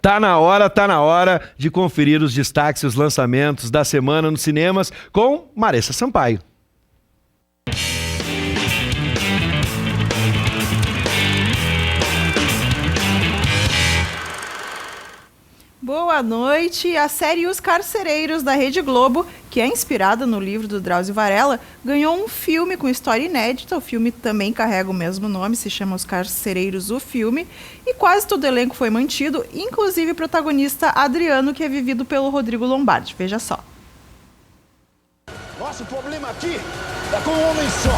Tá na hora de conferir os destaques e os lançamentos da semana nos cinemas com Maressa Sampaio. Boa noite. A série Os Carcereiros, da Rede Globo, que é inspirada no livro do Drauzio Varela, ganhou um filme com história inédita. O filme também carrega o mesmo nome, se chama Os Carcereiros, o filme. E quase todo o elenco foi mantido, inclusive o protagonista Adriano, que é vivido pelo Rodrigo Lombardi. Veja só. Nosso problema aqui é com um homem só.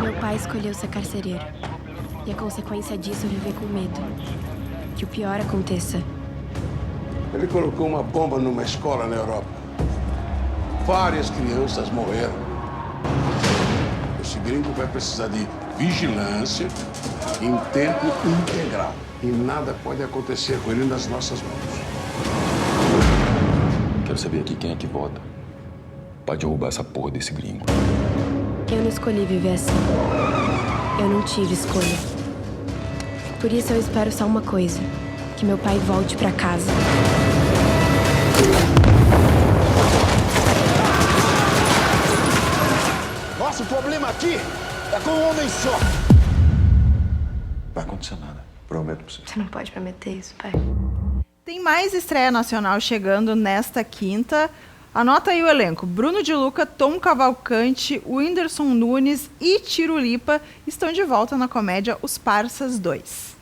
Meu pai escolheu ser carcereiro. E a consequência disso é viver com medo. Que o pior aconteça. Ele colocou uma bomba numa escola na Europa. Várias crianças morreram. Esse gringo vai precisar de vigilância em tempo integral. E nada pode acontecer com ele nas nossas mãos. Quero saber aqui quem é que vota. Pode roubar essa porra desse gringo. Eu não escolhi viver assim. Eu não tive escolha. Por isso eu espero só uma coisa. Que meu pai volte pra casa. Nosso problema aqui é com um homem só. Não vai acontecer nada. Prometo pra você. Você não pode prometer isso, pai. Tem mais estreia nacional chegando nesta quinta. Anota aí o elenco. Bruno de Luca, Tom Cavalcante, Whindersson Nunes e Tirulipa estão de volta na comédia Os Parsas 2.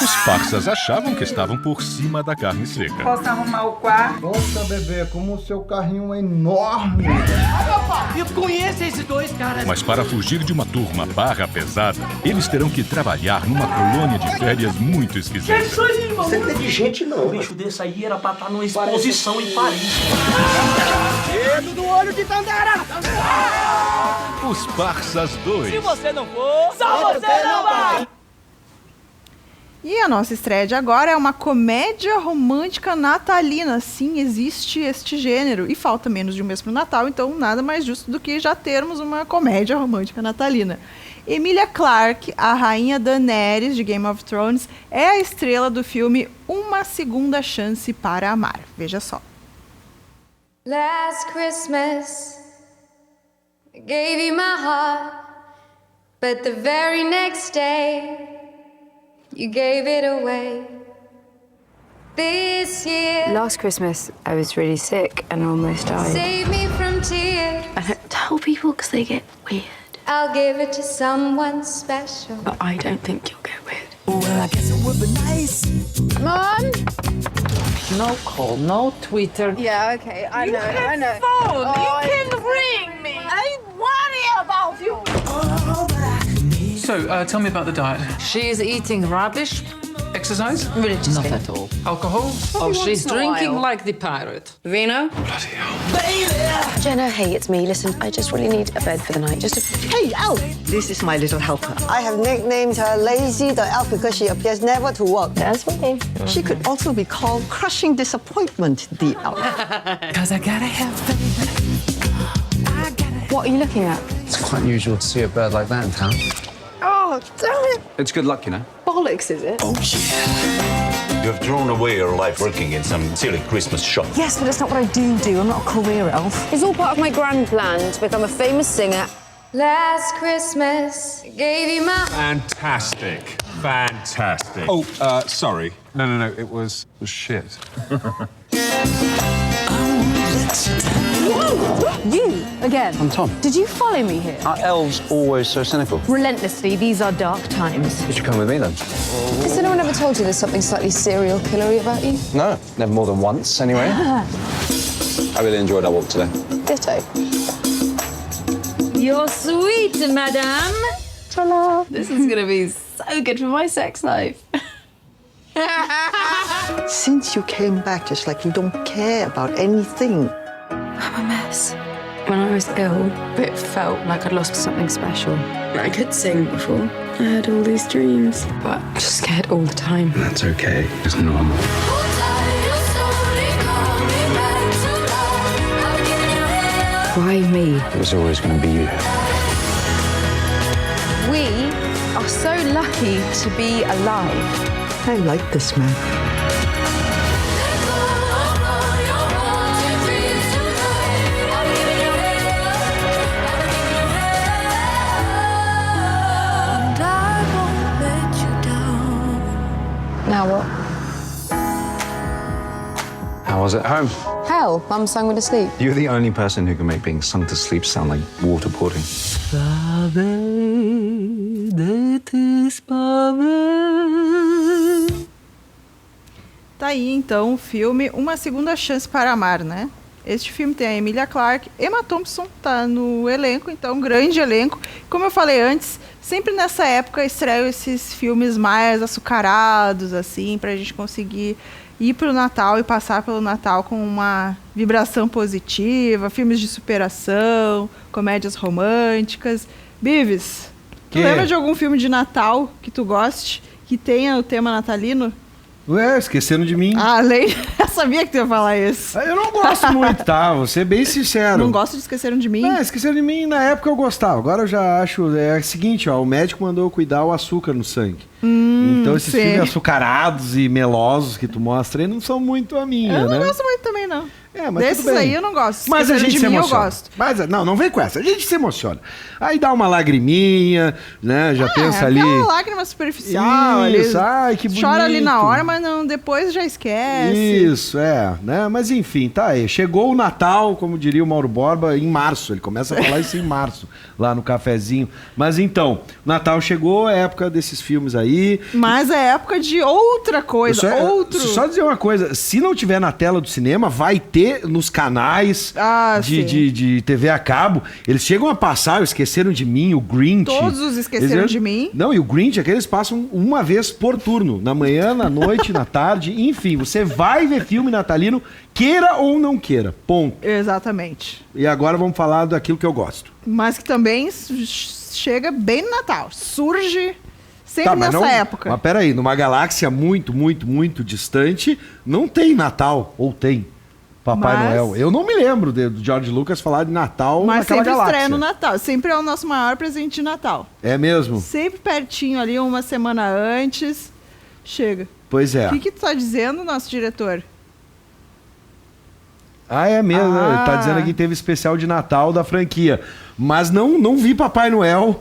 Os parsas achavam que estavam por cima da carne seca. Posso arrumar o quarto? Poxa, bebê, como o seu carrinho é enorme. Eu conheço esses dois caras. Mas para fugir de uma turma barra pesada, eles terão que trabalhar numa colônia de férias muito esquisita. Você não é de gente, não. Um bicho desse aí era pra estar numa exposição em Paris. Dedo do olho de Tandera! Os Parsas 2. Se você não for, só você não vai! E a nossa estreia de agora é uma comédia romântica natalina. Sim, existe este gênero. E falta menos de um mês para o Natal, então nada mais justo do que já termos uma comédia romântica natalina. Emilia Clarke, a rainha Daenerys de Game of Thrones, é a estrela do filme Uma Segunda Chance para Amar. Veja só. Last Christmas, I gave you my heart, but the very next day you gave it away. This year, Last Christmas, I was really sick and almost died. save me from tears. I don't tell people because they get weird. I'll give it to someone special. But I don't think you'll get weird. Well, I guess it would be nice. Mom? No call, no Twitter. Yeah, okay, I know. Phone. You can ring me. I worry about you. So, tell me about the diet. She's eating rubbish. Exercise? Religiously. Not at all. Alcohol? Oh, she's drinking like the pirate. Vino? Bloody hell. Jenna, hey, it's me. Listen, I just really need a bed for the night. Hey, Elf! This is my little helper. I have nicknamed her Lazy the Elf because she appears never to work. That's me. She could also be called Crushing Disappointment, the Elf. Cause I gotta have faith. What are you looking at? It's quite unusual to see a bird like that in town. Oh, damn it! It's good luck, you know. Bollocks, is it? Oh, yeah. You've thrown away your life working in some silly Christmas shop. Yes, but it's not what I do. I'm not a career elf. It's all part of my grand plan to become a famous singer. Last Christmas, I gave you my Fantastic. Fantastic. Oh, sorry. No, it was shit. You, again. I'm Tom. Did you follow me here? Are elves always so cynical? Relentlessly, these are dark times. You should come with me then. Has anyone ever told you there's something slightly serial killery about you? No, never more than once, anyway. I really enjoyed our walk today. Ditto. You're sweet, madame. Ta-da. This is gonna be so good for my sex life. Since you came back, it's like you don't care about anything. I'm a mess. When I was ill, it felt like I'd lost something special. I could sing before. I had all these dreams, but I'm just scared all the time. That's okay. It's normal. Why me? It was always going to be you. We are so lucky to be alive. I like this man. Now what? How was it at home? Hell, Mum sung me to sleep. You're the only person who can make being sung to sleep sound like waterboarding. Tá aí, então, o filme Uma Segunda Chance para Amar, né? Este filme tem a Emilia Clarke, Emma Thompson tá no elenco, então, um grande elenco. Como eu falei antes, sempre nessa época estreiam esses filmes mais açucarados, assim, pra gente conseguir ir pro Natal e passar pelo Natal com uma vibração positiva, filmes de superação, comédias românticas. Bives, tu lembra de algum filme de Natal que tu goste, que tenha o tema natalino? Ué, Esqueceram de Mim. Ah, além... Eu sabia que tu ia falar isso. Eu não gosto muito, tá? Vou ser bem sincero. Não gosto de Esqueceram de Mim? Esqueceram de Mim, na época eu gostava. Agora eu já acho... É o seguinte, ó. O médico mandou eu cuidar o açúcar no sangue. Então esses filmes açucarados e melosos que tu mostra aí não são muito a minha, né? Eu não gosto muito também, não. Mas desses aí eu não gosto. Mas a gente se emociona. Eu gosto. Mas não vem com essa. A gente se emociona. Aí dá uma lagriminha, né? Já pensa ali. Aquela lágrima superficial. Isso, ai, que bonito. Chora ali na hora, mas não, depois já esquece. Isso, né? Mas enfim, tá aí. Chegou o Natal, como diria o Mauro Borba, em março. Ele começa a falar isso em março, lá no cafezinho. Mas então, Natal chegou, é época desses filmes aí. Mas é época de outra coisa, Só dizer uma coisa, se não tiver na tela do cinema, vai ter nos canais de TV a cabo. Eles chegam a passar, Esqueceram de Mim, o Grinch. Todos os Esqueceram de Mim. Não, e o Grinch é que eles passam uma vez por turno. Na manhã, na noite, na tarde. Enfim, você vai ver filme natalino, queira ou não queira. Ponto. Exatamente. E agora vamos falar daquilo que eu gosto. Mas que também chega bem no Natal. Surge... Sempre nessa época. Mas peraí, numa galáxia muito, muito, muito distante, não tem Natal, ou tem Papai Noel. Eu não me lembro do George Lucas falar de Natal naquela galáxia. Mas sempre estreia no Natal. Sempre é o nosso maior presente de Natal. É mesmo? Sempre pertinho ali, uma semana antes. Chega. Pois é. O que tu tá dizendo, nosso diretor? Ah, é mesmo. Ele tá dizendo aqui que teve especial de Natal da franquia. Mas não vi Papai Noel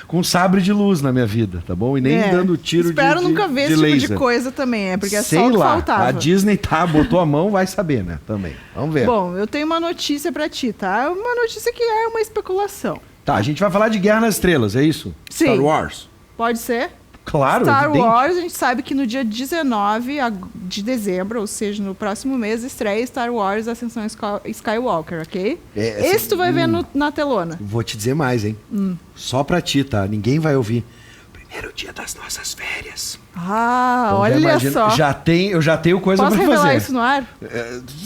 com sabre de luz na minha vida, tá bom? E nem dando tiro Espero nunca ver esse tipo de coisa também, porque é só o que faltava. A Disney botou a mão, vai saber, né? Também. Vamos ver. Bom, eu tenho uma notícia pra ti, tá? Uma notícia que é uma especulação. Tá, a gente vai falar de Guerra nas Estrelas, é isso? Sim. Star Wars. Pode ser? Claro, Star evidente. Wars, a gente sabe que no dia 19 de dezembro, ou seja, no próximo mês, estreia Star Wars Ascensão Skywalker, ok? Esse tu vai ver na telona. Vou te dizer mais, hein? Só pra ti, tá? Ninguém vai ouvir. Primeiro dia das nossas férias. Ah, então, olha só. Eu já tenho coisa pra fazer. Posso revelar isso no ar?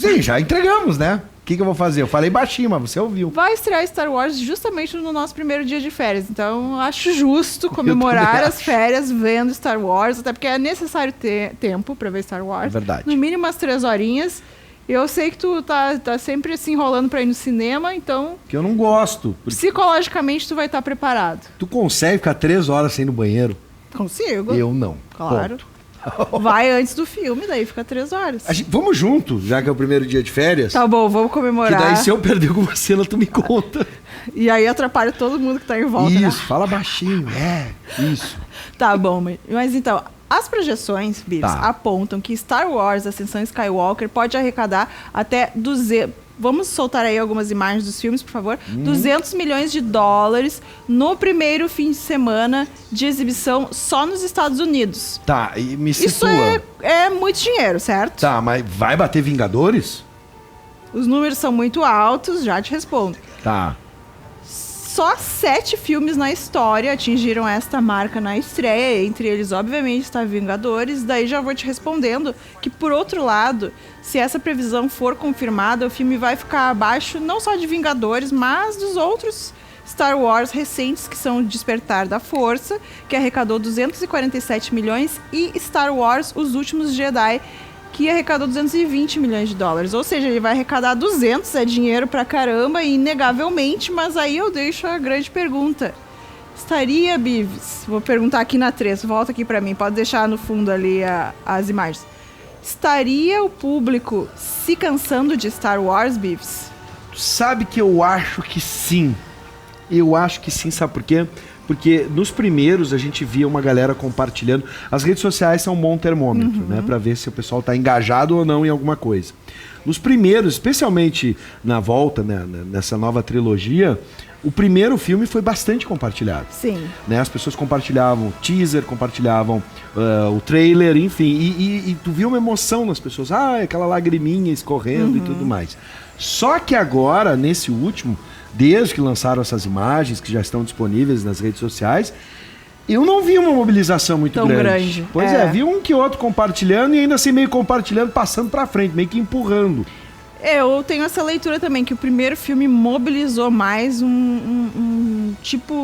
Sim, já entregamos, né? O que eu vou fazer? Eu falei baixinho, mas você ouviu. Vai estrear Star Wars justamente no nosso primeiro dia de férias. Então, acho justo comemorar as férias vendo Star Wars. Até porque é necessário ter tempo pra ver Star Wars. É verdade. No mínimo umas 3 horinhas. Eu sei que tu tá sempre se enrolando pra ir no cinema, então... Que eu não gosto. Psicologicamente, tu vai estar preparado. Tu consegue ficar 3 horas sem ir no banheiro? Consigo. Eu não. Claro. Ponto. Vai antes do filme, daí fica 3 horas. Vamos junto, já que é o primeiro dia de férias. Tá bom, vamos comemorar. Que daí se eu perder alguma cena, tu me conta. E aí atrapalha todo mundo que tá em volta. Isso, né? fala baixinho, isso. Tá bom, mas então, as projeções, Bibs, apontam que Star Wars Ascensão Skywalker pode arrecadar até 200... Vamos soltar aí algumas imagens dos filmes, por favor. 200 milhões de dólares no primeiro fim de semana de exibição só nos Estados Unidos. Tá, e me situa. Isso é muito dinheiro, certo? Tá, mas vai bater Vingadores? Os números são muito altos, já te respondo. Tá. Só 7 filmes na história atingiram esta marca na estreia. Entre eles, obviamente, está Vingadores. Daí já vou te respondendo que, por outro lado, se essa previsão for confirmada, o filme vai ficar abaixo não só de Vingadores, mas dos outros Star Wars recentes, que são Despertar da Força, que arrecadou 247 milhões, e Star Wars Os Últimos Jedi, que arrecadou 220 milhões de dólares. Ou seja, ele vai arrecadar 200, é dinheiro pra caramba, inegavelmente, mas aí eu deixo a grande pergunta. Estaria, Bives, vou perguntar aqui na 3, volta aqui pra mim, pode deixar no fundo ali as imagens. Estaria o público se cansando de Star Wars, Bives? Sabe que eu acho que sim. Eu acho que sim, sabe por quê? Porque nos primeiros a gente via uma galera compartilhando. As redes sociais são um bom termômetro, né? Pra ver se o pessoal tá engajado ou não em alguma coisa. Nos primeiros, especialmente na volta, né, nessa nova trilogia, o primeiro filme foi bastante compartilhado. Sim. Né? As pessoas compartilhavam o teaser, compartilhavam o trailer, enfim. E tu viu uma emoção nas pessoas. Aquela lagriminha escorrendo e tudo mais. Só que agora, nesse último, desde que lançaram essas imagens, que já estão disponíveis nas redes sociais, eu não vi uma mobilização muito tão grande. Pois é, vi um que outro compartilhando e ainda assim meio compartilhando, passando pra frente, meio que empurrando. Eu tenho essa leitura também, que o primeiro filme mobilizou mais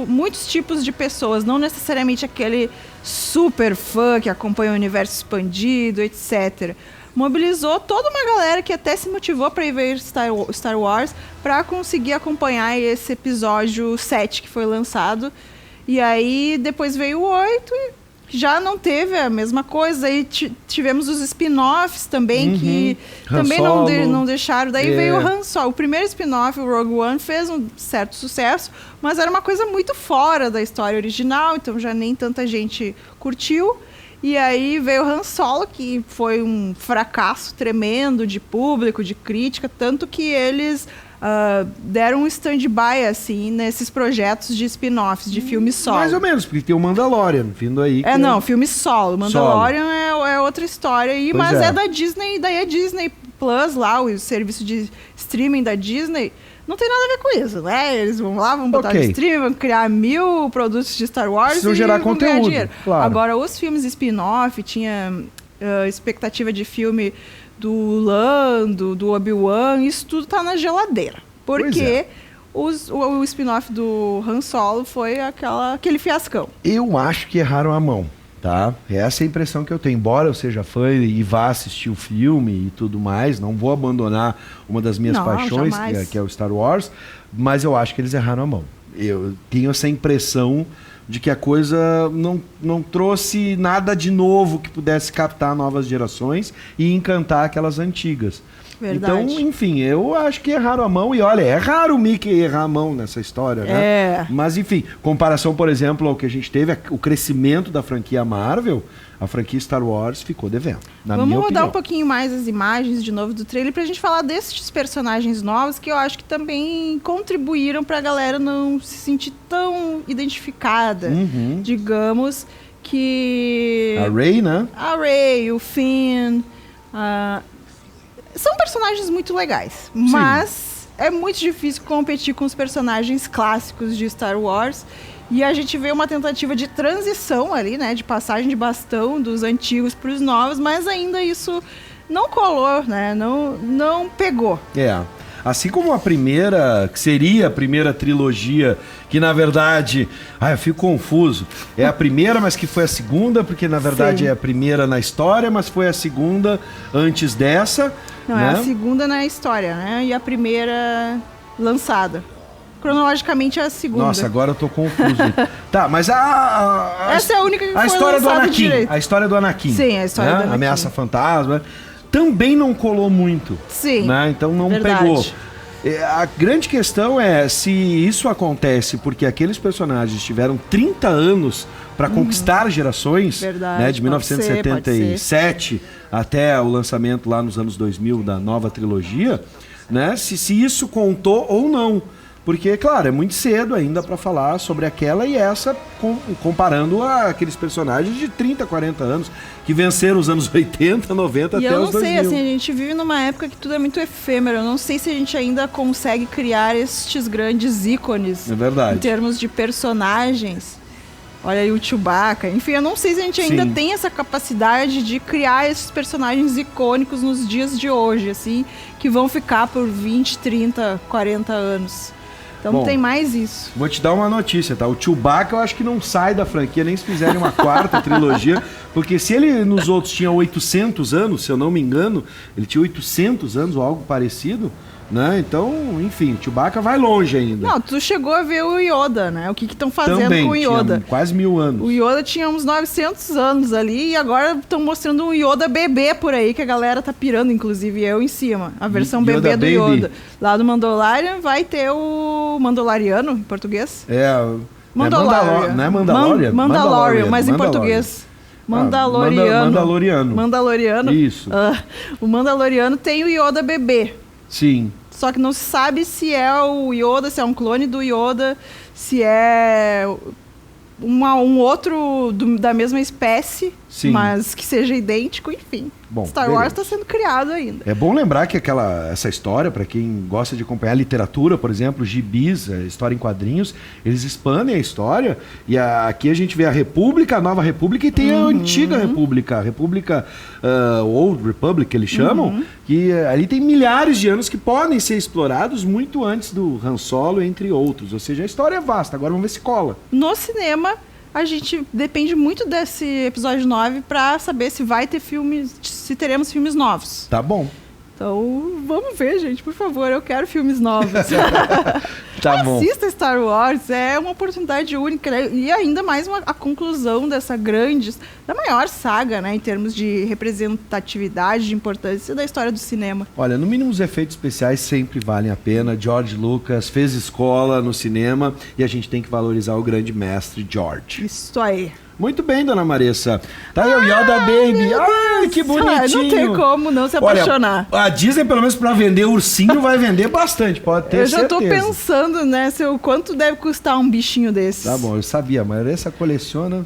muitos tipos de pessoas, não necessariamente aquele super fã que acompanha o universo expandido, etc. Mobilizou toda uma galera que até se motivou para ir ver Star Wars para conseguir acompanhar esse episódio 7 que foi lançado. E aí depois veio o 8 e já não teve a mesma coisa. Aí tivemos os spin-offs também, que também não deixaram. Daí veio o Han Solo. O primeiro spin-off, o Rogue One, fez um certo sucesso, mas era uma coisa muito fora da história original, então já nem tanta gente curtiu. E aí veio o Han Solo, que foi um fracasso tremendo de público, de crítica, tanto que eles deram um stand-by, assim, nesses projetos de spin-offs, de filme solo. Mais ou menos, porque tem o Mandalorian vindo aí. Filme solo. Mandalorian é outra história aí, mas é da Disney, daí é Disney Plus lá, o serviço de streaming da Disney. Não tem nada a ver com isso, né? Eles vão lá, vão botar no streaming, vão criar 1000 produtos de Star Wars e gerar vão conteúdo, ganhar dinheiro. Claro. Agora, os filmes spin-off, tinha expectativa de filme do Lando, do Obi-Wan, isso tudo tá na geladeira. Porque o spin-off do Han Solo foi aquele fiascão. Eu acho que erraram a mão, tá? Essa é a impressão que eu tenho. Embora eu seja fã e vá assistir o filme e tudo mais, não vou abandonar uma das minhas paixões, que é o Star Wars, mas eu acho que eles erraram a mão. Eu tenho essa impressão de que a coisa não trouxe nada de novo que pudesse captar novas gerações e encantar aquelas antigas. Verdade. Então, enfim, eu acho que erraram a mão. E olha, é raro o Mickey errar a mão nessa história, né? Mas, enfim, comparação, por exemplo, ao que a gente teve, o crescimento da franquia Marvel, a franquia Star Wars ficou devendo, na minha opinião. Vamos rodar um pouquinho mais as imagens de novo do trailer pra gente falar desses personagens novos que eu acho que também contribuíram pra galera não se sentir tão identificada. Digamos que... A Rey, né? A Rey, o Finn... São personagens muito legais, mas é muito difícil competir com os personagens clássicos de Star Wars. E a gente vê uma tentativa de transição ali, né? De passagem de bastão dos antigos para os novos, mas ainda isso não colou, né? Não pegou. Assim como a primeira, que seria a primeira trilogia, que na verdade, eu fico confuso. É a primeira, mas que foi a segunda, porque na verdade é a primeira na história, mas foi a segunda antes dessa. Não, né? É a segunda na história, né? E a primeira lançada. Cronologicamente é a segunda. Nossa, agora eu tô confuso. Tá, mas essa é a única que foi história do Anakin. Direito. A história do Anakin. Sim, a história do Anakin. Ameaça Fantasma. Também não colou muito. Sim. Né? Então não pegou. A grande questão é se isso acontece porque aqueles personagens tiveram 30 anos para conquistar gerações, né, de 1977 até o lançamento lá nos anos 2000 da nova trilogia, né, se isso contou ou não. Porque, claro, é muito cedo ainda para falar sobre aquela e essa, comparando aqueles personagens de 30, 40 anos, que venceram os anos 80, 90 até os 2000. E eu não sei, assim, a gente vive numa época que tudo é muito efêmero. Eu não sei se a gente ainda consegue criar estes grandes ícones. É verdade. Em termos de personagens. Olha aí o Chewbacca. Enfim, eu não sei se a gente ainda tem essa capacidade de criar esses personagens icônicos nos dias de hoje, assim, que vão ficar por 20, 30, 40 anos. Então não tem mais isso. Vou te dar uma notícia, tá? O Chewbacca eu acho que não sai da franquia, nem se fizerem uma quarta trilogia, porque se ele nos outros tinha 800 anos, se eu não me engano, ele tinha 800 anos ou algo parecido, Né? Então, enfim, o Chewbacca vai longe ainda. Não, tu chegou a ver o Yoda, né? O que estão fazendo Também, com o Yoda. tinha quase 1000 anos. O Yoda tinha uns 900 anos ali e agora estão mostrando um Yoda bebê por aí, que a galera tá pirando, inclusive eu em cima. A versão Yoda bebê do Baby. Yoda. Lá do Mandalorian vai ter o Mandaloriano, em português. Mandalorian. Não é Mandalorian? Mandalorian, mas em português. Mandaloriano. Mandaloriano. Isso. O Mandaloriano tem o Yoda bebê. Sim. Só que não se sabe se é o Yoda, se é um clone do Yoda, se é um outro da mesma espécie, Sim. mas que seja idêntico, enfim. Bom, Star Wars está sendo criado ainda. É bom lembrar que essa história, para quem gosta de acompanhar literatura, por exemplo, gibis, história em quadrinhos, eles expandem a história e aqui a gente vê a República, a Nova República e tem a Antiga República, a República Old Republic, que eles chamam, que ali tem milhares de anos que podem ser explorados muito antes do Han Solo, entre outros. Ou seja, a história é vasta. Agora vamos ver se cola. No cinema, a gente depende muito desse episódio 9 para saber se vai ter filmes, se teremos filmes novos. Tá bom. Então, vamos ver, gente, por favor, eu quero filmes novos. Tá bom. Assista Star Wars, é uma oportunidade única, né? E ainda mais a conclusão dessa da maior saga, né, em termos de representatividade, de importância da história do cinema. Olha, no mínimo os efeitos especiais sempre valem a pena. George Lucas fez escola no cinema e a gente tem que valorizar o grande mestre George. Isso aí. Muito bem, dona Marissa. Tá aí o Yoda Baby. Ai, que bonitinho. Não tem como não se apaixonar. Olha, a Disney, pelo menos pra vender ursinho, vai vender bastante, pode ter certeza. Eu já tô pensando, né, quanto deve custar um bichinho desse. Tá bom, eu sabia, mas essa coleciona...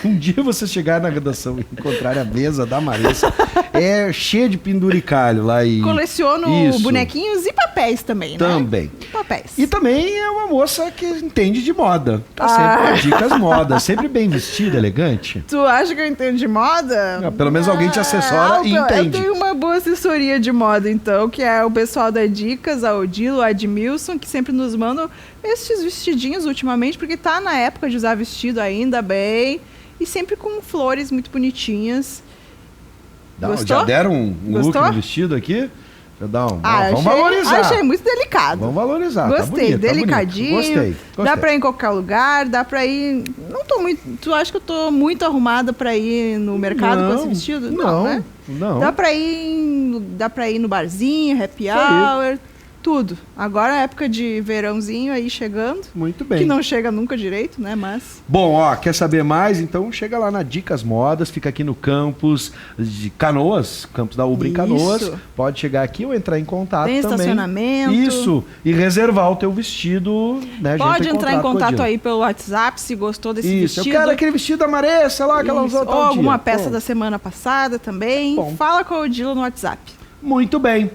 Um dia você chegar na redação e encontrar a mesa da Marissa, é cheia de penduricalho lá e... Coleciono bonequinhos e papéis também, né? Também. Papéis. E também é uma moça que entende de moda. Tá sempre com dicas moda, sempre bem vestida, elegante. Tu acha que eu entendo de moda? Não, pelo menos alguém te assessora e entende. Eu tenho uma boa assessoria de moda, então, que é o pessoal da Dicas, a Odilo, a Edmilson, que sempre nos mandam esses vestidinhos ultimamente, porque tá na época de usar vestido ainda bem. E sempre com flores muito bonitinhas. Gostou? Já deram um look no vestido aqui? Já dá vamos valorizar. Achei muito delicado. Vamos valorizar. Gostei, tá bonito, delicadinho. Tá bonito. Gostei. Dá pra ir em qualquer lugar, dá pra ir... Não tô muito... Tu acha que eu tô muito arrumada pra ir no mercado com esse vestido? Não, né? Não. Dá pra ir no barzinho, happy hour... Tudo. Agora é época de verãozinho aí chegando. Muito bem. Que não chega nunca direito, né? Mas... Bom, quer saber mais? Então chega lá na Dicas Modas, fica aqui no campus de Canoas, campus da Ubra em Canoas. Pode chegar aqui ou entrar em contato também. Tem estacionamento. Isso. E reservar o teu vestido, né? Pode entrar em contato aí pelo WhatsApp se gostou desse vestido. Eu quero aquele vestido da Maressa lá, que ela usou tal dia. Ou alguma peça da semana passada também. Fala com a Odilo no WhatsApp. Muito bem.